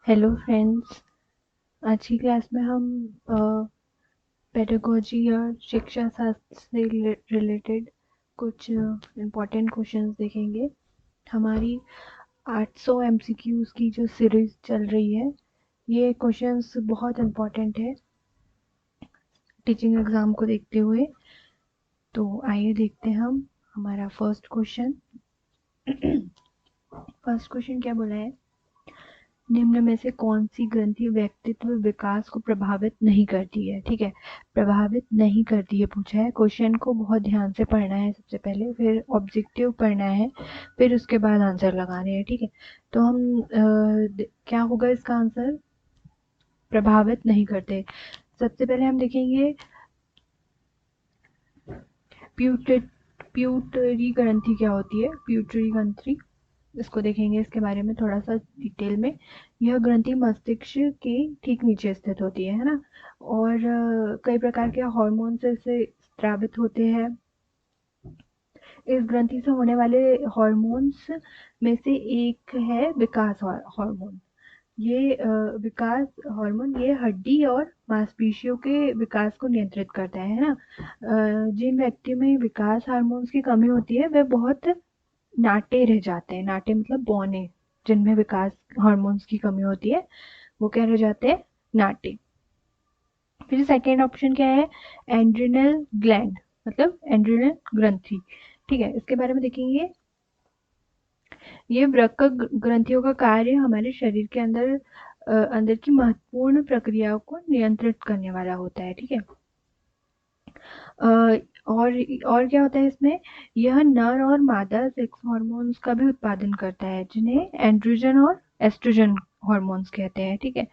Hello friends. आज की class में हम पेडागोजी या शिक्षा शास्त्र से रिलेटेड कुछ इम्पोर्टेंट क्वेश्चंस देखेंगे। हमारी 800 एमसीक्यूज की जो सीरीज चल रही है, ये क्वेश्चंस बहुत इम्पोर्टेंट है टीचिंग एग्जाम को देखते हुए। तो आइए देखते हैं हम हमारा फर्स्ट क्वेश्चन। फर्स्ट क्वेश्चन क्या बोला है? निम्न में से कौन सी ग्रंथि व्यक्तित्व विकास को प्रभावित नहीं करती है? ठीक है, प्रभावित नहीं करती है पूछा है। क्वेश्चन को बहुत ध्यान से पढ़ना है सबसे पहले, फिर ऑब्जेक्टिव पढ़ना है, फिर उसके बाद आंसर लगाने हैं। ठीक है, तो हम क्या होगा इसका आंसर? प्रभावित नहीं करते। सबसे पहले हम देखेंगे प्यूटरी ग्रंथि क्या होती है। प्यूटरी ग्रंथि, इसको देखेंगे इसके बारे में थोड़ा सा डिटेल में। यह ग्रंथि मस्तिष्क के ठीक नीचे स्थित होती है ना, और कई प्रकार के हार्मोन से स्रावित होते हैं। इस ग्रंथि से होने वाले हार्मोन्स में से एक है विकास हार्मोन। ये विकास हार्मोन ये हड्डी और मांसपेशियों के विकास को नियंत्रित करता है ना। जिन व्यक्ति में विकास हार्मोन्स की कमी होती है वे बहुत नाटे रह जाते हैं। नाटे मतलब बौने, जिनमें विकास हार्मोन्स की कमी होती है वो क्या रह जाते हैं? नाटे। फिर सेकेंड ऑप्शन क्या है? एंड्रिनल ग्लैंड, मतलब एंड्रिनल ग्रंथि। ठीक है, इसके बारे में देखेंगे। ये वृक्क ग्रंथियों का कार्य हमारे शरीर के अंदर की महत्वपूर्ण प्रक्रियाओं को नियंत्रित करने वाला होता है। ठीक है, और क्या होता है इसमें? यह नर और मादा सेक्स हार्मोन्स का भी उत्पादन करता है, जिन्हें एंड्रोजन और एस्ट्रोजन हार्मोन्स कहते हैं। ठीक है,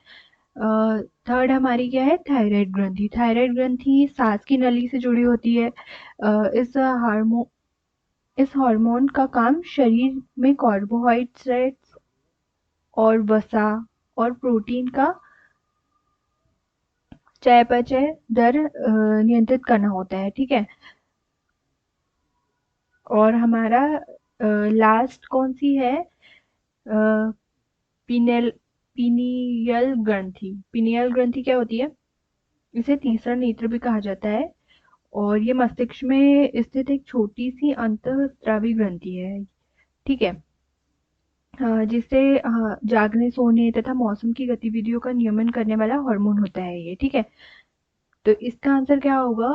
थर्ड हमारी क्या है? थायराइड ग्रंथि। थायराइड ग्रंथि सांस की नली से जुड़ी होती है। इस हार्मोन का काम शरीर में कार्बोहाइड्रेट्स और वसा और प्रोटीन का चयापचय दर नियंत्रित करना होता है। ठीक है, और हमारा लास्ट कौन सी है? पीनेल पीनियल ग्रंथि। पीनियल ग्रंथि क्या होती है? इसे तीसरा नेत्र भी कहा जाता है, और ये मस्तिष्क में स्थित एक छोटी सी अंतःस्रावी ग्रंथि है। ठीक है, जिससे जागने, सोने तथा मौसम की गतिविधियों का नियमन करने वाला हार्मोन होता है ये। ठीक है, तो इसका आंसर क्या होगा?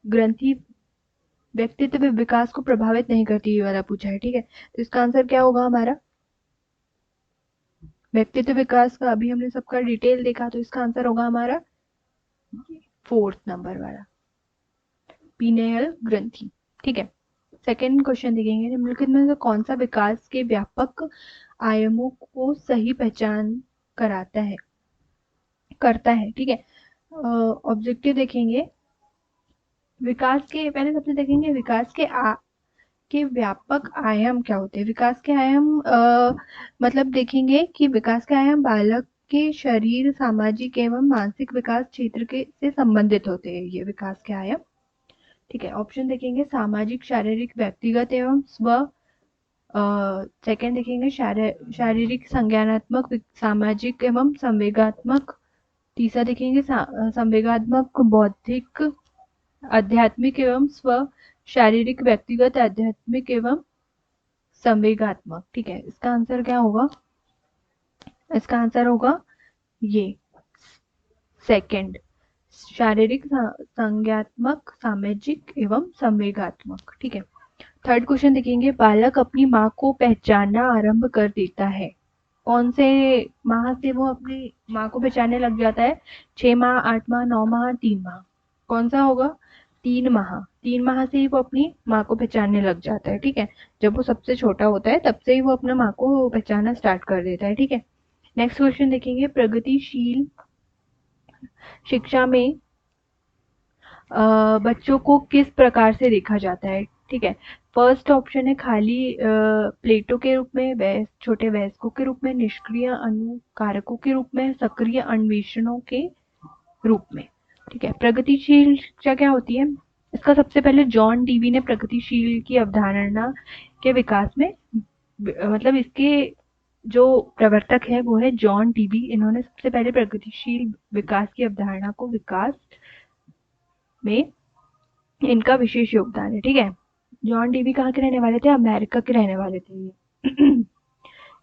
ग्रंथि व्यक्तित्व विकास को प्रभावित नहीं करती, ये वाला पूछा है। ठीक है, तो इसका आंसर क्या होगा हमारा? व्यक्तित्व विकास का अभी हमने सबका डिटेल देखा, तो इसका आंसर होगा हमारा फोर्थ नंबर वाला, पीनेयल ग्रंथि। ठीक है, सेकेंड क्वेश्चन देखेंगे। निम्नलिखित में से कौन सा विकास के व्यापक आयामों को सही पहचान कराता है करता है? ठीक है, ऑब्जेक्टिव देखेंगे। विकास के पहले सबसे देखेंगे विकास के व्यापक आयाम क्या होते हैं। विकास के आयाम मतलब देखेंगे कि विकास के आयाम बालक के शरीर, सामाजिक एवं मानसिक विकास क्षेत्र के से संबंधित होते हैं, ये विकास के आयाम। ठीक है, ऑप्शन देखेंगे। सामाजिक, शारीरिक, व्यक्तिगत एवं स्व। सेकंड देखेंगे शारीरिक, संज्ञानात्मक, सामाजिक एवं संवेगात्मक। तीसरा देखेंगे संवेगात्मक, बौद्धिक, आध्यात्मिक एवं स्व। शारीरिक, व्यक्तिगत, आध्यात्मिक एवं संवेगात्मक। ठीक है, इसका आंसर क्या होगा? इसका आंसर होगा ये सेकंड, शारीरिक, संज्ञात्मक, सामाजिक एवं संवेगात्मक। ठीक है, थर्ड क्वेश्चन देखेंगे। बालक अपनी माँ को पहचानना आरंभ कर देता है। कौन से माह से वो अपनी माँ को पहचानने लग जाता है? 6 माह, 8 माह, 9 माह, 3 माह? कौन सा होगा? 3 माह। 3 माह से ही वो अपनी माँ को पहचानने लग जाता है। ठीक है, जब वो सबसे छोटा होता है तब से ही वो अपना माँ को पहचानना स्टार्ट कर देता है। ठीक है, नेक्स्ट क्वेश्चन देखेंगे। प्रगतिशील शिक्षा में बच्चों को किस प्रकार से देखा जाता है? ठीक है, फर्स्ट ऑप्शन है खाली प्लेटों के रूप में, छोटे वयस्कों के रूप में, निष्क्रिय अनुकारकों के रूप में, सक्रिय अन्वेषणों के रूप में। ठीक है, प्रगतिशील शिक्षा क्या होती है? इसका सबसे पहले जॉन डीवी ने प्रगतिशील की अवधारणा के विकास में मतलब इसके जो प्रवर्तक है वो है जॉन टीबी। इन्होंने सबसे पहले प्रगतिशील विकास की अवधारणा को विकास में इनका विशेष योगदान है। ठीक है, जॉन टीबी कहाँ के रहने वाले थे? अमेरिका के रहने वाले थे ये।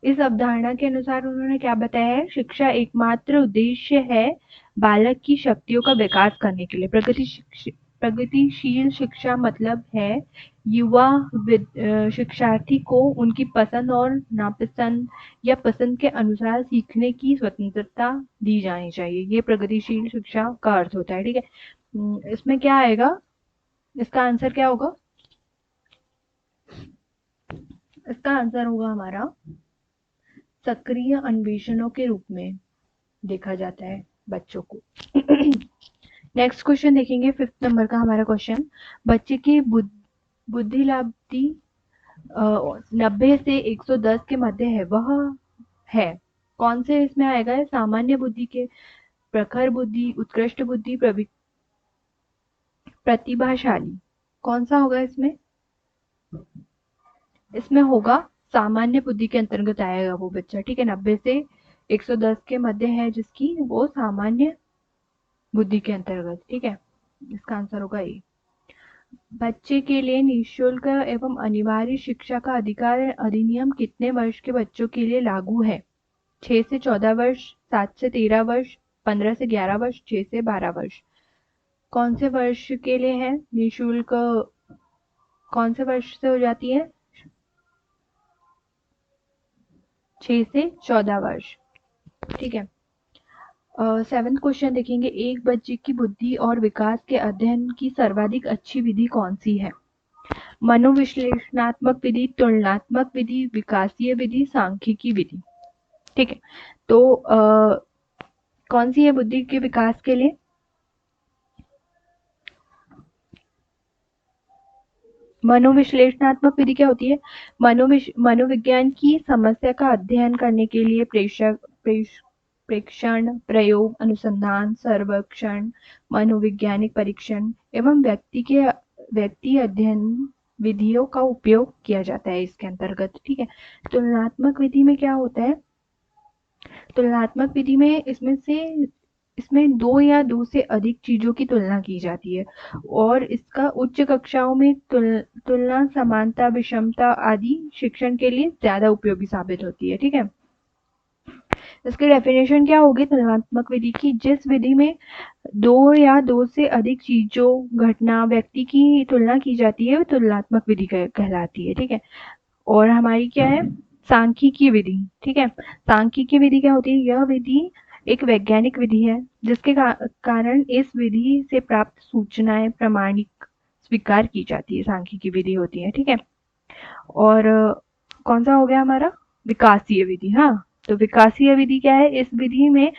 इस अवधारणा के अनुसार उन्होंने क्या बताया है? शिक्षा एकमात्र उद्देश्य है बालक की शक्तियों का विकास करने के लिए। प्रगतिशील शिक्षा मतलब है युवा शिक्षार्थी को उनकी पसंद और नापसंद या पसंद के अनुसार सीखने की स्वतंत्रता दी जानी चाहिए। ये प्रगतिशील शिक्षा का अर्थ होता है। ठीक है, इसमें क्या आएगा? इसका आंसर क्या होगा? इसका आंसर होगा हमारा सक्रिय अन्वेषणों के रूप में देखा जाता है बच्चों को। नेक्स्ट क्वेश्चन देखेंगे, 5th नंबर का हमारा क्वेश्चन। बच्चे की बुद्धिलाब्धि 90 से 110 के मध्य है, वह है कौन से? इसमें आएगा सामान्य बुद्धि के, प्रखर बुद्धि, उत्कृष्ट बुद्धि, प्रतिभाशाली। कौन सा होगा इसमें? इसमें होगा सामान्य बुद्धि के अंतर्गत आएगा वो बच्चा। ठीक है, 90 से 110 के मध्य है जिसकी, वो सामान्य बुद्धि के अंतर्गत। ठीक है, इसका आंसर होगा ए। बच्चे के लिए निःशुल्क एवं अनिवार्य शिक्षा का अधिकार अधिनियम कितने वर्ष के बच्चों के लिए लागू है? 6 से 14 वर्ष, 7 से 13 वर्ष, 15 से 11 वर्ष, 6 से 12 वर्ष। कौन से वर्ष के लिए है निःशुल्क? कौन से वर्ष से हो जाती है? 6 से 14 वर्ष। ठीक है, 7th क्वेश्चन देखेंगे। एक बच्चे की बुद्धि और विकास के अध्ययन की सर्वाधिक अच्छी विधि कौन सी है? मनोविश्लेषणात्मक विधि, तुलनात्मक विधि, विकासीय विधि, सांख्यिकी विधि। ठीक है, तो कौन सी है बुद्धि के विकास के लिए? मनोविश्लेषणात्मक विधि क्या होती है? मनोविज्ञान की समस्या का अध्ययन करने के लिए प्रेक्षण, प्रयोग, अनुसंधान, सर्वेक्षण, मनोवैज्ञानिक परीक्षण एवं व्यक्ति अध्ययन विधियों का उपयोग किया जाता है इसके अंतर्गत। ठीक है, तुलनात्मक विधि में क्या होता है? तुलनात्मक विधि में इसमें दो या दो से अधिक चीजों की तुलना की जाती है और इसका उच्च कक्षाओं में तुलना, समानता, विषमता आदि शिक्षण के लिए ज्यादा उपयोगी साबित होती है। ठीक है, इसकी डेफिनेशन क्या होगी तुलनात्मक विधि की? जिस विधि में दो या दो से अधिक चीजों, घटना, व्यक्ति की तुलना की जाती है वो तुलनात्मक विधि कहलाती है। ठीक है, और हमारी क्या है? सांख्यिकी विधि। ठीक है, सांख्यिकी विधि क्या होती है? यह विधि एक वैज्ञानिक विधि है जिसके कारण इस विधि से प्राप्त सूचनाएं प्रामाणिक स्वीकार की जाती है, सांख्यिकी विधि होती है। ठीक है, और कौन सा हो गया हमारा? विकासीय विधि। हाँ, तो विकासीय विधि क्या है? इस विधि में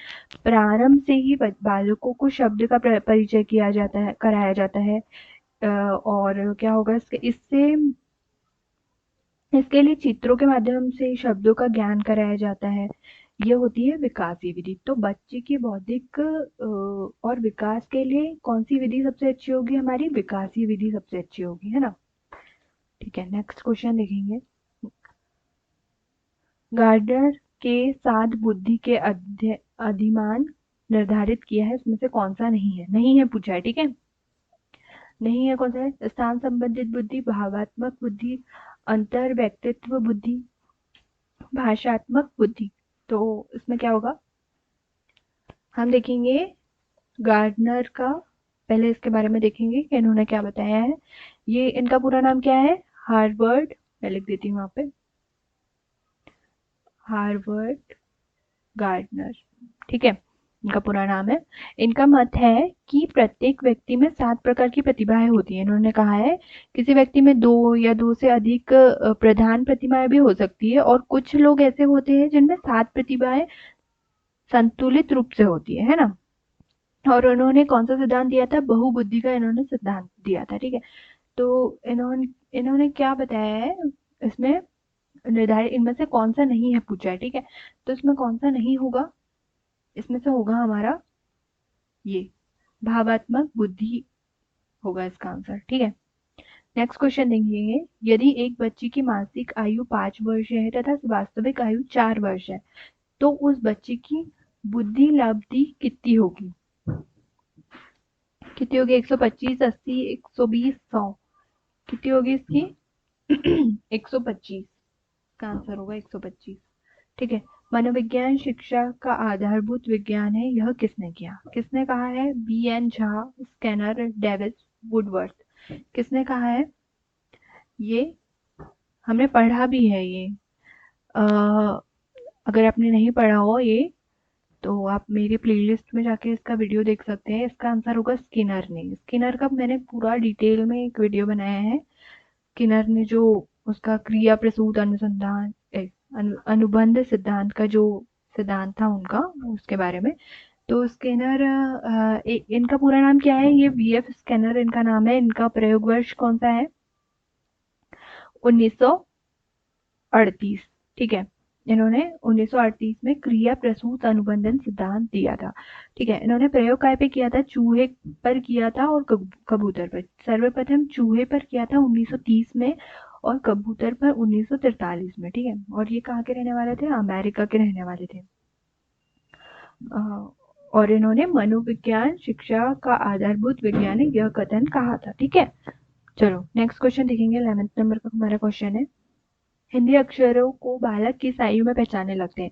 प्रारंभ से ही बालकों को शब्द का परिचय किया जाता है, कराया जाता है। और क्या होगा इससे इसके लिए चित्रों के माध्यम से शब्दों का ज्ञान कराया जाता है। ये होती है विकासीय विधि। तो बच्चे की बौद्धिक और विकास के लिए कौन सी विधि सबसे अच्छी होगी? हमारी विकासीय विधि सबसे अच्छी होगी, है ना। ठीक है, नेक्स्ट क्वेश्चन देखेंगे। गार्डनर के साथ बुद्धि के अधिमान निर्धारित किया है, इसमें से कौन सा नहीं है? नहीं है पूछा है। ठीक है, नहीं है कौन सा है? स्थान संबंधित बुद्धि, भावात्मक बुद्धि, अंतर व्यक्तित्व बुद्धि, भाषात्मक बुद्धि। तो इसमें क्या होगा? हम देखेंगे गार्डनर का, पहले इसके बारे में देखेंगे कि इन्होंने क्या बताया है। ये इनका पूरा नाम क्या है? हार्वर्ड, मैं लिख देती हूँ वहां पे, हार्वर्ड गार्डनर। ठीक है, इनका पूरा नाम है। इनका मत है कि प्रत्येक व्यक्ति में 7 प्रकार की प्रतिभाएं होती हैं। इन्होंने कहा है किसी व्यक्ति में 2 या 2 से अधिक प्रधान प्रतिभाएं भी हो सकती है और कुछ लोग ऐसे होते हैं जिनमें 7 प्रतिभाएं संतुलित रूप से होती है ना। और उन्होंने कौन सा सिद्धांत दिया था? बहुबुद्धि का इन्होंने सिद्धांत दिया था। ठीक है, तो इन्होंने इन्होंने क्या बताया है इसमें? निर्धारित इनमें से कौन सा नहीं है पूछा है। ठीक है, तो इसमें कौन सा नहीं होगा? इसमें से होगा हमारा ये भावात्मक बुद्धि होगा इसका आंसर। ठीक है, नेक्स्ट क्वेश्चन देखेंगे, यदि एक बच्चे की मासिक आयु 5 वर्ष है तथा वास्तविक आयु 4 वर्ष है तो उस बच्चे की बुद्धि लब्धि कितनी होगी? कितनी होगी? 125, 80, 120, 100? कितनी होगी इसकी? 125 का आंसर होगा 125। ठीक है। मनोविज्ञान शिक्षा का आधारभूत विज्ञान है, यह किसने किया? किसने कहा है? BN. Jha, Skinner, Davis, Woodworth. किसने कहा है? ये हमने पढ़ा भी है ये। अगर आपने नहीं पढ़ा हो ये तो आप मेरी प्लेलिस्ट में जाके इसका वीडियो देख सकते हैं। इसका आंसर होगा स्किनर ने। स्किनर का मैंने पूरा डिटेल में एक वीडियो बनाया है। स्किनर ने जो उसका क्रिया प्रसूत अनुसंधान अनुबंध सिद्धांत का जो सिद्धांत था उनका, उसके बारे में। तो स्किनर इनका पूरा नाम क्या है? ये वी.एफ. स्किनर इनका नाम है। इनका प्रयोग वर्ष कौन सा है? 1938। ठीक है। इन्होंने 1938 में क्रिया प्रसूत अनुबंधन सिद्धांत दिया था। ठीक है। इन्होंने प्रयोग काय पे किया था? चूहे पर किया था और कबूतर पर। सर्वप्रथम चूहे पर किया था 1930 में और कबूतर पर 1943 में। ठीक है। और ये कहाँ के रहने वाले थे? अमेरिका के रहने वाले थे। और इन्होंने मनोविज्ञान शिक्षा का आधारभूत विज्ञान है, यह कथन कहा था। ठीक है। चलो नेक्स्ट क्वेश्चन देखेंगे। 11th नंबर का हमारा क्वेश्चन है, हिंदी अक्षरों को बालक किस आयु में पहचानने लगते हैं?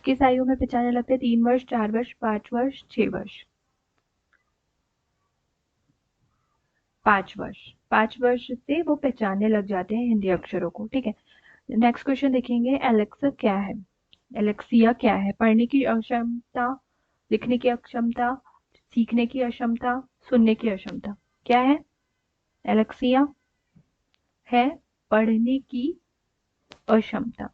किस आयु में पहचानने लगते हैं? 3 वर्ष, 4 वर्ष, 5 वर्ष, 6 वर्ष? 5 वर्ष। 5 वर्ष से वो पहचानने लग जाते हैं हिंदी अक्षरों को। ठीक है। नेक्स्ट क्वेश्चन देखेंगे, एलेक्सा क्या है? एलेक्सिया क्या है? पढ़ने की अक्षमता, लिखने की अक्षमता, सीखने की अक्षमता, सुनने की अक्षमता? क्या है? एलेक्सिया है पढ़ने की अक्षमता।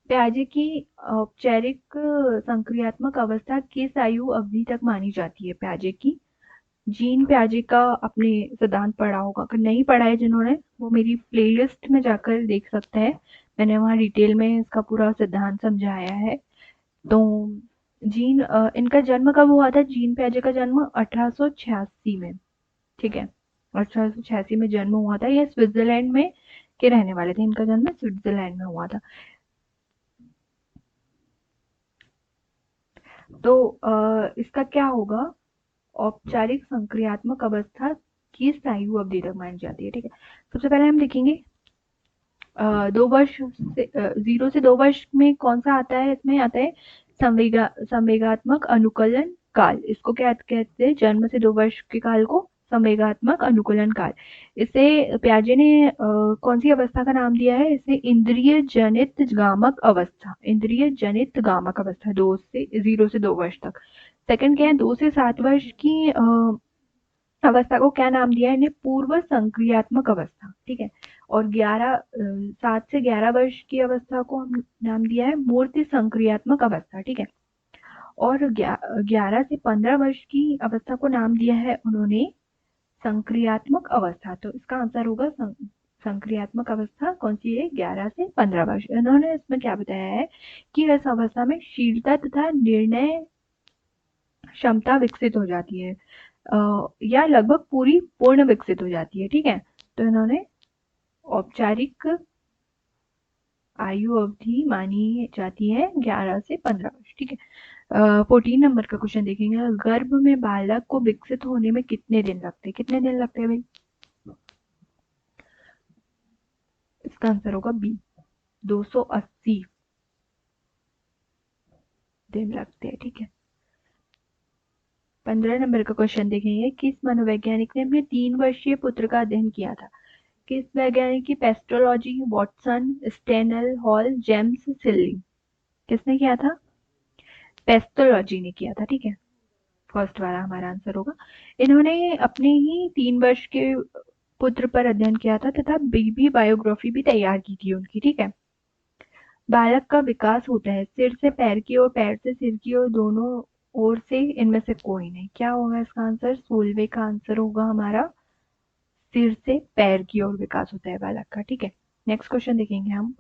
प्याजे की औपचारिक संक्रियात्मक अवस्था किस आयु अवधि तक मानी जाती है? प्याजे की, जीन प्याजे का आपने सिद्धांत पढ़ा होगा। अगर नहीं पढ़ा है जिन्होंने, वो मेरी प्लेलिस्ट में जाकर देख सकते हैं। मैंने वहाँ डिटेल में इसका पूरा सिद्धांत समझाया है। तो इनका जन्म कब हुआ था? जीन प्याजे का जन्म 1886 में। ठीक है। 1886 में जन्म हुआ था। ये स्विट्जरलैंड में के रहने वाले थे। इनका जन्म स्विट्जरलैंड में हुआ था। तो इसका क्या होगा? औपचारिक संक्रियात्मक अवस्था किस आयु अवधि तक मानी जाती है? ठीक है। सबसे पहले हम देखेंगे 2 वर्ष से 0 से 2 वर्ष में कौन सा आता है? इसमें आता है संवेगात्मक अनुकलन काल। इसको क्या कहते हैं? जन्म से 2 वर्ष के काल को संवेगात्मक अनुकूलन काल। इसे प्याजे ने कौन सी अवस्था का नाम दिया है? इसे इंद्रिय जनित गामक अवस्था। इंद्रिय जनित गामक अवस्था 0 से 2 वर्ष तक। सेकंड क्या है? 2 से 7 वर्ष की अवस्था को क्या नाम दिया है? इन्हें पूर्व संक्रियात्मक अवस्था। ठीक है। और 7 से 11 वर्ष की अवस्था को हम नाम दिया है मूर्ति संक्रियात्मक अवस्था। ठीक है। और 11 से 15 वर्ष की अवस्था को नाम दिया है उन्होंने संक्रियात्मक अवस्था। तो इसका आंसर होगा संक्रियात्मक अवस्था कौन सी है? 11 से 15 वर्ष। इन्होंने इसमें क्या बताया है कि इस अवस्था में शीलता तथा निर्णय क्षमता विकसित हो जाती है या लगभग पूर्ण विकसित हो जाती है। ठीक है। तो इन्होंने औपचारिक आयु अवधि मानी जाती है 11 से 15 वर्ष। ठीक है। 14 नंबर का क्वेश्चन देखेंगे, गर्भ में बालक को विकसित होने में कितने दिन लगते हैं? कितने दिन लगते हैं भाई? इसका आंसर होगा बी, 280 दिन लगते हैं। ठीक है। 15 नंबर का क्वेश्चन देखेंगे, किस मनोवैज्ञानिक ने अपने 3 वर्षीय पुत्र का अध्ययन किया था? किस वैज्ञानिक की? पेस्ट्रोलॉजी, वॉटसन, स्टेनल, हॉल, जेम्स, सिल्ली? किसने किया था? पेस्ट्रोलॉजी ने किया था। ठीक है। फर्स्ट वाला हमारा आंसर होगा। इन्होंने अपने ही 3 वर्ष के पुत्र पर अध्ययन किया था तथा बेबी बायोग्राफी भी तैयार की थी उनकी। ठीक है। बालक का विकास होता है सिर से पैर की ओर, पैर से सिर की ओर, दोनों ओर से, इनमें से कोई नहीं। क्या होगा इसका आंसर? 16वें का आंसर होगा हमारा सिर से पैर की ओर विकास होता है बालक का। ठीक है। नेक्स्ट क्वेश्चन देखेंगे हम,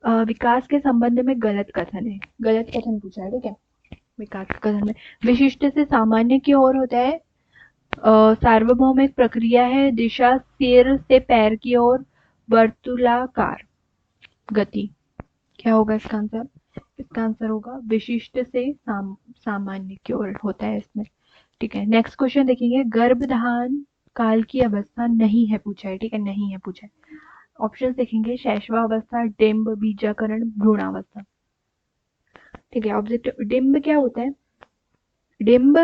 विकास के संबंध में गलत कथन है। गलत कथन पूछा है। ठीक है। विकास के कथन में विशिष्ट से सामान्य की ओर होता है सार्वभौमिक प्रक्रिया है। दिशा सिर से पैर की ओर वर्तुलाकार गति। क्या होगा इसका आंसर? इसका आंसर होगा विशिष्ट से सामान्य की ओर होता है इसमें। ठीक है, नेक्स्ट क्वेश्चन देखेंगे। गर्भधान काल की अवस्था नहीं है पूछा है। ठीक है, नहीं है पूछा है। ऑप्शन देखेंगे। शैशवावस्था, डिंब, बीजाकरण, भ्रूणावस्था। ठीक है, ऑब्जेक्टिव डिंब क्या होता है? डिंब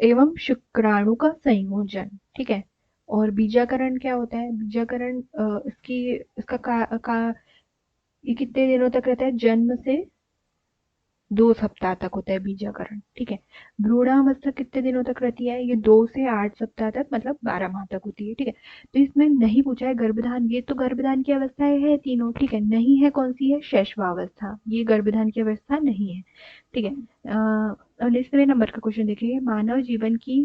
एवं शुक्राणु का संयोजन। ठीक है, और बीजाकरण क्या होता है? बीजाकरण इसका ये कितने दिनों तक रहता है? जन्म से 2 सप्ताह तक होता है बीजाकरण। ठीक है, भ्रूणावस्था कितने दिनों तक रहती है? ये 2 से 8 सप्ताह तक, मतलब 12 माह तक होती है। ठीक है, तो इसमें नहीं पूछा है गर्भधान। ये तो गर्भधान की अवस्थाएं है तीनों। ठीक है, नहीं है कौन सी है? शैशवावस्था, ये गर्भधान की अवस्था नहीं है। ठीक है, 19वें नंबर का क्वेश्चन देखिए। मानव जीवन की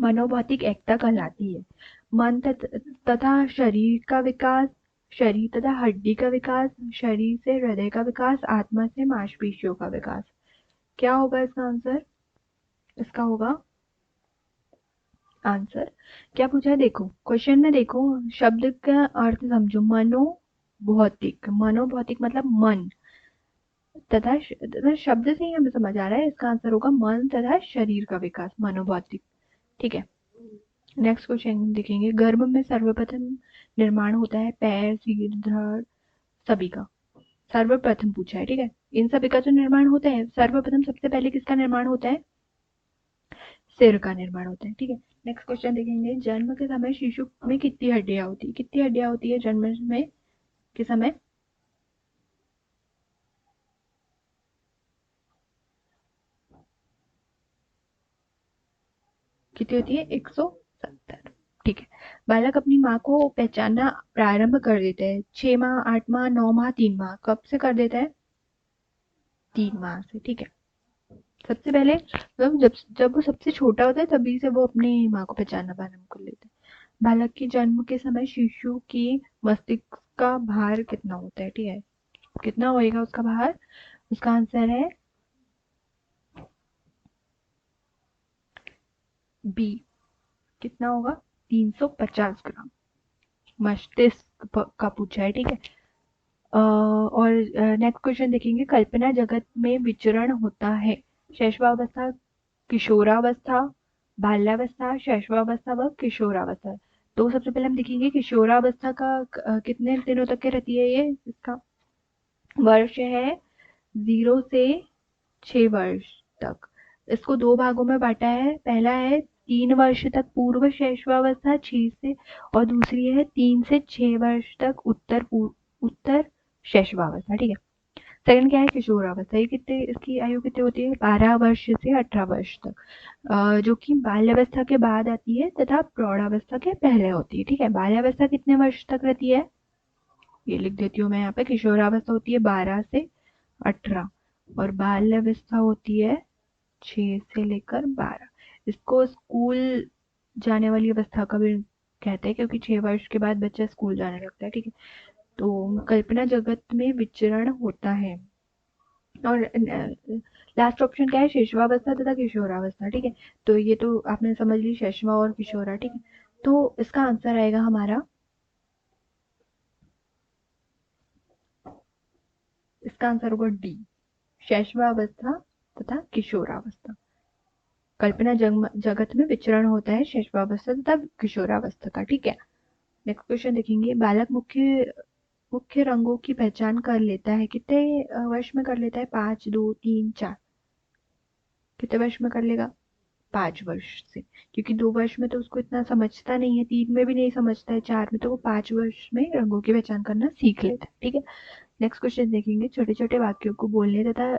मनोभौतिक एकता कहलाती है। मन तथा शरीर का विकास, शरीर तथा हड्डी का विकास, शरीर से हृदय का विकास, आत्मा से मांसपेशियों का विकास। क्या होगा इसका आंसर? इसका होगा आंसर, क्या पूछा है देखो क्वेश्चन में, देखो शब्द का अर्थ समझो। मनोभौतिक, मनोभौतिक मतलब मन तथा शब्द से ही हमें समझ आ रहा है इसका आंसर होगा मन तथा शरीर का विकास, मनोभौतिक। ठीक है, नेक्स्ट क्वेश्चन देखेंगे। गर्भ में सर्वप्रथम निर्माण होता है पैर, सिर, धड़ सभी का। सर्वप्रथम पूछा है। ठीक है, इन सभी का जो निर्माण होता है, सर्वप्रथम सबसे पहले किसका निर्माण होता है? सिर का निर्माण होता है। ठीक है, नेक्स्ट क्वेश्चन देखेंगे। जन्म के समय शिशु में कितनी हड्डियां होती है? कितनी हड्डियां होती है जन्म में के समय? कितनी होती है? 170। ठीक है, बालक अपनी माँ को पहचानना प्रारंभ कर देता है 6 माह, 8 माह, 9 माह, 3 माह। कब से कर देता है? 3 माह से। ठीक है, सबसे पहले मतलब जब जब वो सबसे छोटा होता है तभी से वो अपनी माँ को पहचानना प्रारंभ कर लेता है। बालक के जन्म के समय शिशु की मस्तिष्क का भार कितना होता है? ठीक है, कितना होएगा उसका भार? उसका आंसर है बी। कितना होगा? 350 ग्राम मस्तिष्क का पूछा है। ठीक है, और नेक्स्ट क्वेश्चन देखेंगे। कल्पना जगत में विचरण होता है। शैशवावस्था, किशोरावस्था, बाल्यावस्था, शैशवावस्था व किशोरावस्था। तो सबसे पहले हम देखेंगे किशोरावस्था का कितने दिनों तक के रहती है ये? इसका वर्ष है 0 से 6 वर्ष तक। इसको दो भागों में बांटा है। पहला है 3 वर्ष तक पूर्व शैशवावस्था, 6 से, और दूसरी है 3 से 6 वर्ष तक उत्तर शैशवावस्था। ठीक है, सेकंड क्या है? किशोरावस्था। ये कितने, इसकी आयु कितनी होती है? 12 वर्ष से 18 वर्ष तक, जो कि बाल्यावस्था के बाद आती है तथा प्रौढ़ावस्था के पहले होती है। ठीक है, बाल्यावस्था कितने वर्ष तक रहती है? ये लिख देती हूँ मैं यहाँ पे। किशोरावस्था होती है 12 से 18, और बाल्यावस्था होती है 6 से लेकर 12। इसको स्कूल जाने वाली अवस्था का भी कहते हैं, क्योंकि 6 वर्ष के बाद बच्चा स्कूल जाने लगता है। ठीक है, तो कल्पना जगत में विचरण होता है। और लास्ट ऑप्शन क्या है? शैशवावस्था तथा किशोरावस्था। ठीक है, तो ये तो आपने समझ ली, शैशवा और किशोरा। ठीक है, तो इसका आंसर आएगा हमारा, इसका आंसर होगा डी, शैशवावस्था तथा किशोरावस्था। कल्पना जगत में विचरण होता है शैशवावस्था तथा किशोरावस्था का। ठीक है, नेक्स्ट क्वेश्चन देखेंगे। बालक मुख्य मुख्य रंगों की पहचान कर लेता है कितने वर्ष में कर लेता है? 5, 2, 3, 4। कितने वर्ष में कर लेगा? 5 वर्ष से, क्योंकि 2 वर्ष में तो उसको इतना समझता नहीं है, 3 में भी नहीं समझता है, 4 में, तो वो 5 वर्ष में रंगों की पहचान करना सीख लेता है। ठीक है, नेक्स्ट क्वेश्चन देखेंगे। छोटे छोटे वाक्यों को बोलने तथा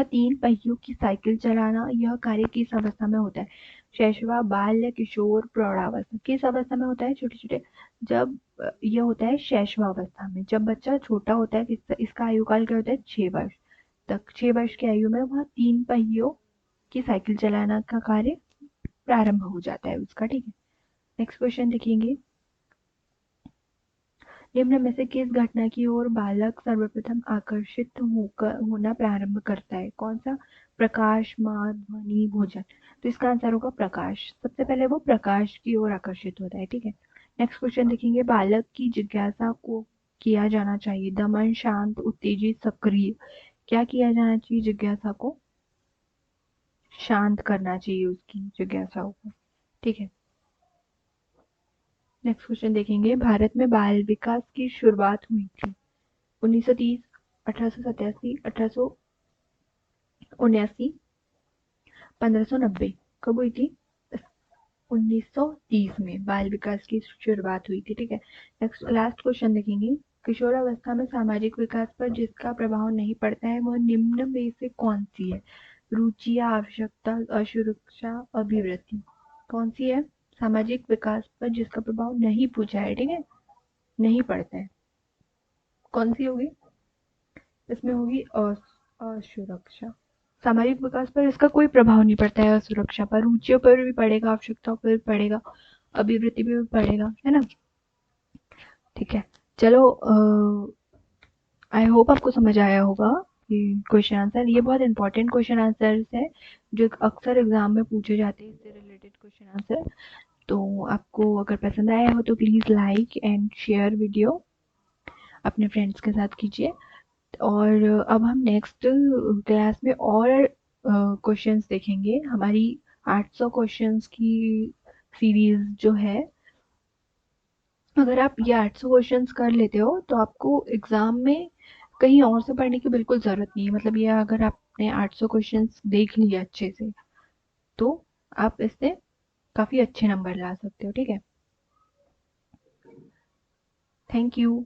3 पहियों की साइकिल चलाना, यह कार्य किस अवस्था में होता है? शैशवा, बाल्य, किशोर, प्रौढ़ावस्था। किस अवस्था में होता है? छोटे छोटे, जब यह होता है शैशवावस्था में, जब बच्चा छोटा होता है। इसका आयु काल क्या होता है? 6 वर्ष तक। 6 वर्ष की आयु में वह 3 पहियों की साइकिल चलाना का कार्य प्रारंभ हो जाता है उसका। ठीक है, नेक्स्ट क्वेश्चन देखेंगे। निम्न में से किस घटना की ओर बालक सर्वप्रथम आकर्षित होना प्रारंभ करता है? कौन सा प्रकाश, माँ, ध्वनि, भोजन। तो इसका आंसर होगा प्रकाश। सबसे पहले वो प्रकाश की ओर आकर्षित होता है। ठीक है, नेक्स्ट क्वेश्चन देखेंगे। बालक की जिज्ञासा को किया जाना चाहिए। दमन, शांत, उत्तेजित, सक्रिय। क्या किया जाना चाहिए? जिज्ञासा को शांत करना चाहिए, उसकी जिज्ञासा को। ठीक है, नेक्स्ट क्वेश्चन देखेंगे। भारत में बाल विकास की शुरुआत हुई थी 1930, 1887, 1879, 1590। कब हुई थी? 1930 में बाल विकास की शुरुआत हुई थी। ठीक है, नेक्स्ट लास्ट क्वेश्चन देखेंगे। किशोरावस्था में सामाजिक विकास पर जिसका प्रभाव नहीं पड़ता है वह निम्न में से कौन सी है? रुचि, आवश्यकता, असुरक्षा, अभिवृत्ति। कौन सी है? सामाजिक विकास पर जिसका प्रभाव नहीं पूछा है, ठीक है, नहीं पड़ता है, कौन सी होगी? इसमें होगी असुरक्षा। सामाजिक विकास पर इसका कोई प्रभाव नहीं पड़ता है, असुरक्षा पर। रुचियों पर भी पड़ेगा, आवश्यकताओं पर भी पड़ेगा, अभिवृत्ति पे भी पड़ेगा, है ना। ठीक है, चलो, आई होप आपको समझ आया होगा कि क्वेश्चन आंसर, ये बहुत इंपॉर्टेंट क्वेश्चन आंसर्स है जो अक्सर एग्जाम में पूछे जाते हैं, इससे रिलेटेड क्वेश्चन आंसर। तो आपको अगर पसंद आया हो तो please like and share video अपने फ्रेंड्स के साथ कीजिए। और अब हम नेक्स्ट क्लास में और क्वेश्चंस देखेंगे। हमारी 800 क्वेश्चंस की सीरीज जो है, अगर आप ये 800 क्वेश्चंस कर लेते हो तो आपको एग्जाम में कहीं और से पढ़ने की बिल्कुल ज़रूरत नहीं है। मतलब ये अगर आपने 800 क्वेश्चंस देख लिए अच्छे से तो आप इससे काफ़ी अच्छे नंबर ला सकते हो। ठीक है, थैंक यू।